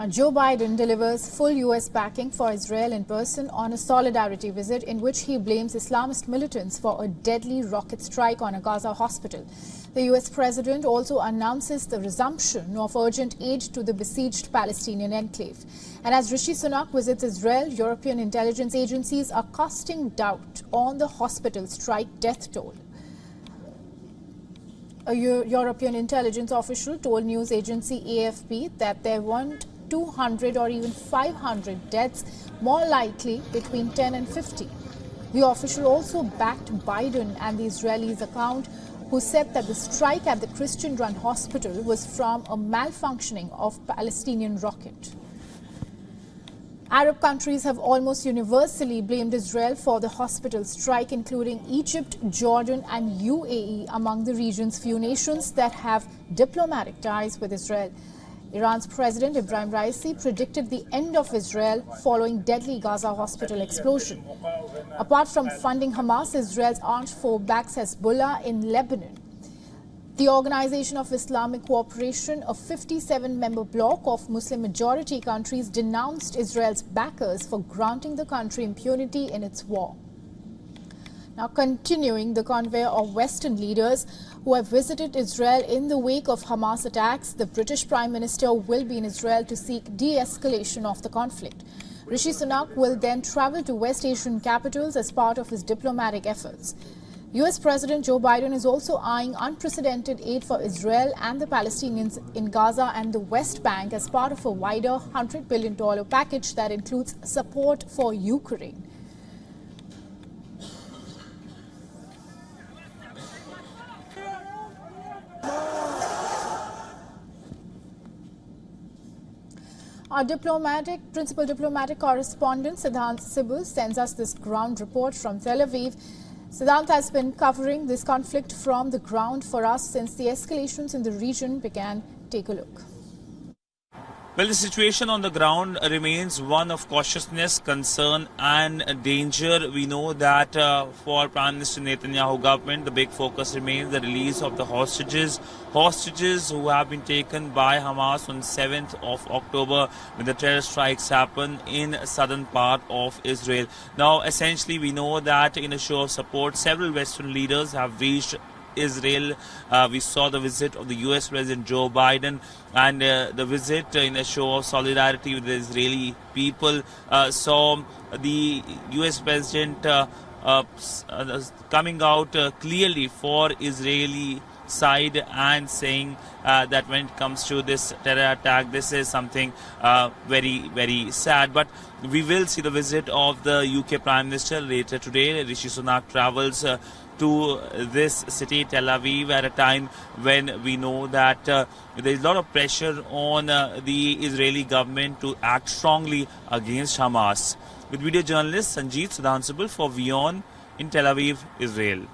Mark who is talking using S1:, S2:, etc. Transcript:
S1: Joe Biden delivers full U.S. backing for Israel in person on a solidarity visit in which he blames Islamist militants for a deadly rocket strike on a Gaza hospital. The U.S. president also announces the resumption of urgent aid to the besieged Palestinian enclave. And as Rishi Sunak visits Israel, European intelligence agencies are casting doubt on the hospital strike death toll. A European intelligence official told news agency AFP that there weren't 200 or even 500 deaths, more likely between 10 and 50. The official also backed Biden and the Israelis' account, who said that the strike at the Christian-run hospital was from a malfunctioning of Palestinian rocket. Arab countries have almost universally blamed Israel for the hospital strike, including Egypt, Jordan and UAE among the region's few nations that have diplomatic ties with Israel. Iran's President Ibrahim Raisi predicted the end of Israel following deadly Gaza hospital explosion. Apart from funding Hamas, Israel's armed foe backs Hezbollah in Lebanon. The Organization of Islamic Cooperation, a 57-member bloc of Muslim-majority countries, denounced Israel's backers for granting the country impunity in its war. Now, continuing the convoy of Western leaders who have visited Israel in the wake of Hamas attacks, the British Prime Minister will be in Israel to seek de-escalation of the conflict. Rishi Sunak will then travel to West Asian capitals as part of his diplomatic efforts. U.S. President Joe Biden is also eyeing unprecedented aid for Israel and the Palestinians in Gaza and the West Bank as part of a wider $100 billion package that includes support for Ukraine. Our principal diplomatic correspondent Siddhant Sibul sends us this ground report from Tel Aviv. Siddhant has been covering this conflict from the ground for us since the escalations in the region began. Take a look.
S2: Well, the situation on the ground remains one of cautiousness, concern and danger. We know that for Prime Minister Netanyahu government, the big focus remains the release of the hostages who have been taken by Hamas on 7th of October when the terror strikes happened in southern part of Israel. Now, essentially, we know that in a show of support, several Western leaders have reached Israel. We saw the visit of the U.S. President Joe Biden and the visit in a show of solidarity with the Israeli people. Saw the U.S. President coming out clearly for Israeli side and saying that when it comes to this terror attack, this is something very, very sad. But we will see the visit of the UK Prime Minister later today. Rishi Sunak travels to this city, Tel Aviv, at a time when we know that there is a lot of pressure on the Israeli government to act strongly against Hamas. With video journalist Sanjeet Siddhant Sibul for WION in Tel Aviv, Israel.